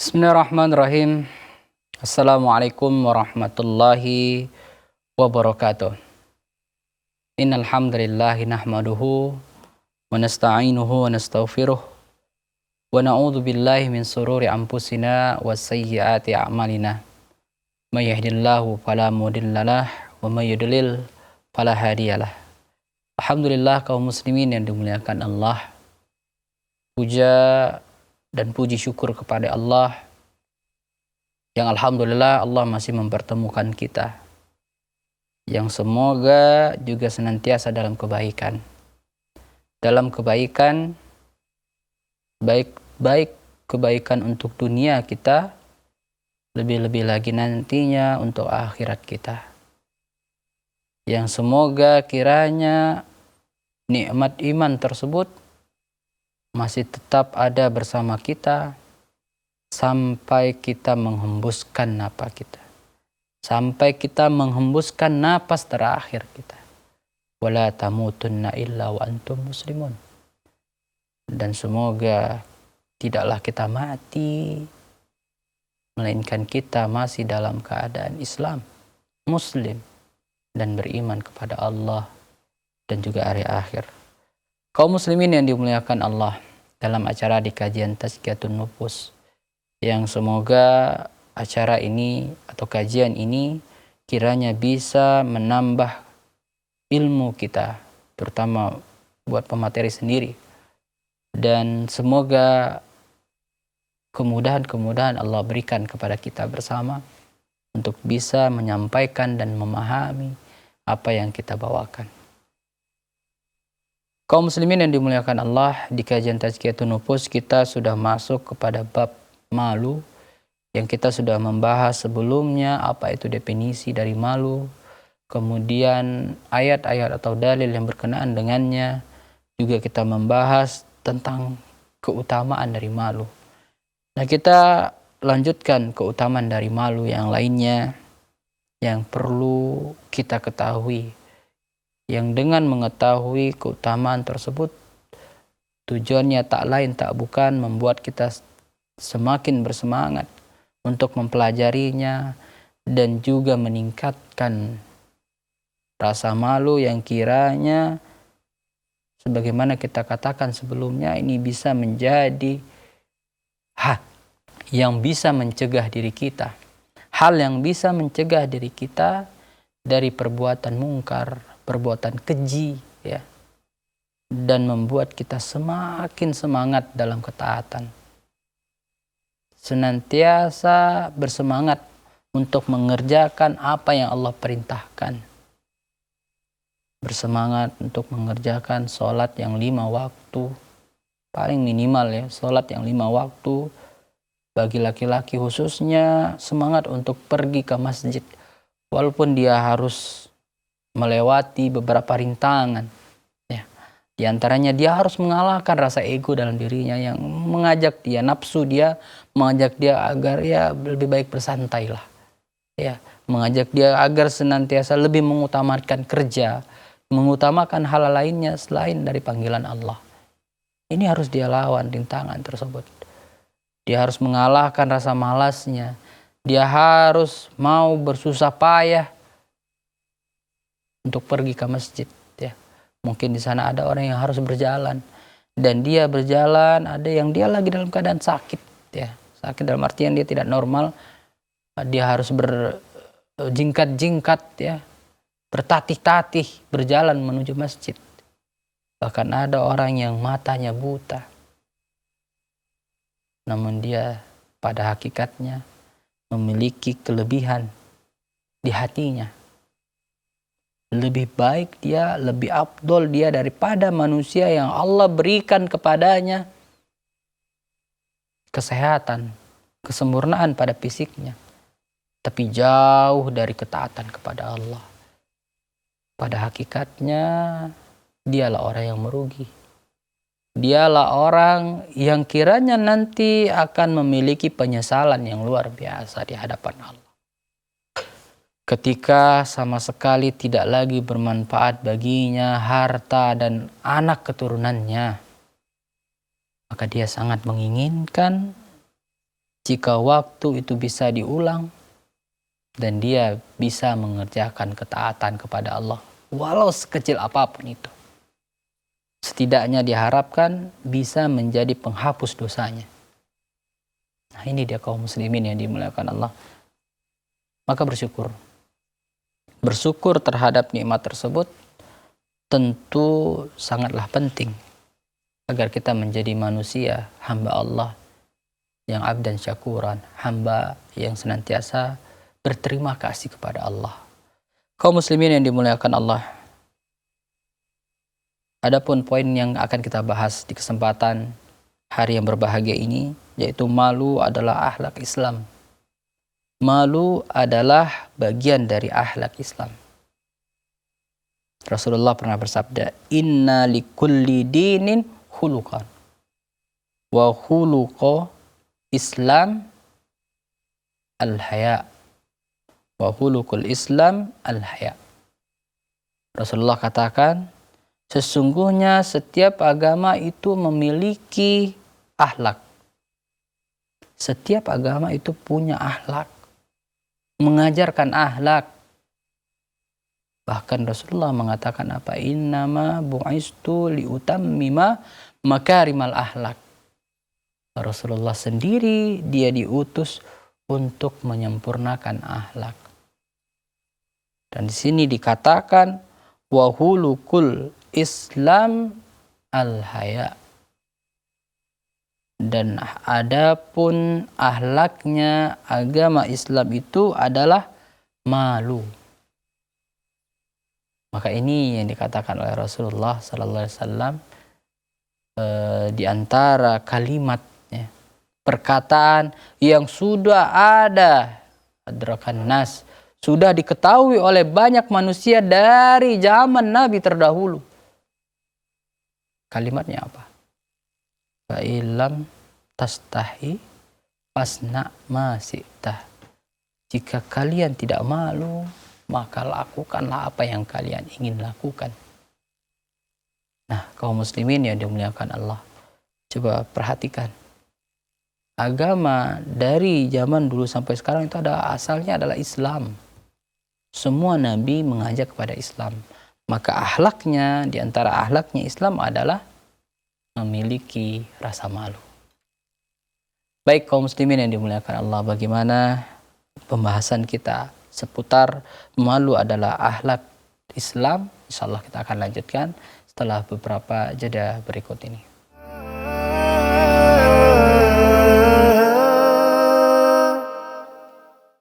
Bismillahirrahmanirrahim. Assalamualaikum warahmatullahi wabarakatuh. Innal hamdalillahi nahmaduhu wa nasta'inuhu wa nastaghfiruh wa na'udzu billahi min sururi anfusina wa sayyiati a'malina. May yahdihillahu fala mudhillalah wa may yudlil fala hadiyalah. Alhamdulillah kaum muslimin yang dimuliakan Allah. Puja dan puji syukur kepada Allah yang alhamdulillah Allah masih mempertemukan kita, yang semoga juga senantiasa dalam kebaikan. Dalam kebaikan, baik kebaikan untuk dunia kita, lebih-lebih lagi nantinya untuk akhirat kita. Yang semoga kiranya nikmat iman tersebut masih tetap ada bersama kita sampai kita menghembuskan napas kita. Sampai kita menghembuskan napas terakhir kita. Wala tamutunna illa wa antum muslimun. Dan semoga tidaklah kita mati, melainkan kita masih dalam keadaan Islam, Muslim, dan beriman kepada Allah dan juga hari akhir. Kaum muslimin yang dimuliakan Allah, dalam acara di kajian Tazkiyatun Nufus, yang semoga acara ini atau kajian ini kiranya bisa menambah ilmu kita, terutama buat pemateri sendiri. Dan semoga kemudahan Allah berikan kepada kita bersama untuk bisa menyampaikan dan memahami apa yang kita bawakan. Kaum muslimin yang dimuliakan Allah, di kajian Tazkiyatun Nufus kita sudah masuk kepada bab malu yang kita sudah membahas sebelumnya, apa itu definisi dari malu, kemudian ayat-ayat atau dalil yang berkenaan dengannya, juga kita membahas tentang keutamaan dari malu. Nah, kita lanjutkan keutamaan dari malu yang lainnya yang perlu kita ketahui, yang dengan mengetahui keutamaan tersebut tujuannya tak lain tak bukan membuat kita semakin bersemangat untuk mempelajarinya dan juga meningkatkan rasa malu yang kiranya sebagaimana kita katakan sebelumnya ini bisa menjadi hal yang bisa mencegah diri kita, hal yang bisa mencegah diri kita dari perbuatan mungkar, perbuatan keji, ya, dan membuat kita semakin semangat dalam ketaatan, senantiasa bersemangat untuk mengerjakan apa yang Allah perintahkan, bersemangat untuk mengerjakan sholat yang 5 waktu, paling minimal ya, sholat yang 5 waktu, bagi laki-laki khususnya semangat untuk pergi ke masjid, walaupun dia harus melewati beberapa rintangan, ya. Di antaranya dia harus mengalahkan rasa ego dalam dirinya yang mengajak dia, nafsu dia mengajak dia agar ya lebih baik bersantailah, ya, mengajak dia agar senantiasa lebih mengutamakan kerja, mengutamakan hal lainnya selain dari panggilan Allah. Ini harus dia lawan rintangan tersebut. Dia harus mengalahkan rasa malasnya. Dia harus mau bersusah payah untuk pergi ke masjid, ya. Mungkin di sana ada orang yang harus berjalan dan dia berjalan, ada yang dia lagi dalam keadaan sakit, ya. Sakit dalam artian dia tidak normal. Dia harus berjingkat-jingkat, ya, bertatih-tatih berjalan menuju masjid. Bahkan ada orang yang matanya buta, namun dia pada hakikatnya memiliki kelebihan di hatinya. Lebih baik dia, lebih afdol dia daripada manusia yang Allah berikan kepadanya kesehatan, kesempurnaan pada fisiknya, tapi jauh dari ketaatan kepada Allah. Pada hakikatnya dialah orang yang merugi. Dialah orang yang kiranya nanti akan memiliki penyesalan yang luar biasa di hadapan Allah, ketika sama sekali tidak lagi bermanfaat baginya harta dan anak keturunannya. Maka dia sangat menginginkan jika waktu itu bisa diulang dan dia bisa mengerjakan ketaatan kepada Allah, walau sekecil apapun itu, setidaknya diharapkan bisa menjadi penghapus dosanya. Nah, ini dia kaum muslimin yang dimuliakan Allah. Maka bersyukur. Bersyukur terhadap nikmat tersebut tentu sangatlah penting agar kita menjadi manusia, hamba Allah yang abdan syakuran, hamba yang senantiasa berterima kasih kepada Allah. Kaum muslimin yang dimuliakan Allah, adapun poin yang akan kita bahas di kesempatan hari yang berbahagia ini, yaitu malu adalah akhlak Islam. Malu adalah bagian dari akhlak Islam. Rasulullah pernah bersabda, "Inna likulli dinin khuluqan, wa khuluqa Islam al-haya, wa khuluqul Islam al-haya." Rasulullah katakan, sesungguhnya setiap agama itu memiliki akhlak. Setiap agama itu punya akhlak, mengajarkan akhlak. Bahkan Rasulullah mengatakan apa? Innama bu'istu liutammima makarimal akhlak. Rasulullah sendiri dia diutus untuk menyempurnakan akhlak. Dan di sini dikatakan wa hulukul Islam al-haya. Dan adapun akhlaknya agama Islam itu adalah malu. Maka ini yang dikatakan oleh Rasulullah sallallahu alaihi wasallam di antara kalimatnya, perkataan yang sudah ada adrakan nas, sudah diketahui oleh banyak manusia dari zaman Nabi terdahulu. Kalimatnya apa? Fa'ilam tastahi fasna ma syi'tah. Jika kalian tidak malu, maka lakukanlah apa yang kalian ingin lakukan. Nah, kaum muslimin yang dimuliakan Allah, coba perhatikan. Agama dari zaman dulu sampai sekarang itu asalnya adalah Islam. Semua nabi mengajak kepada Islam. Maka akhlaknya, di antara akhlaknya Islam adalah memiliki rasa malu. Baik kaum muslimin yang dimuliakan Allah, bagaimana pembahasan kita seputar malu adalah akhlak Islam? Insyaallah kita akan lanjutkan setelah beberapa jeda berikut ini.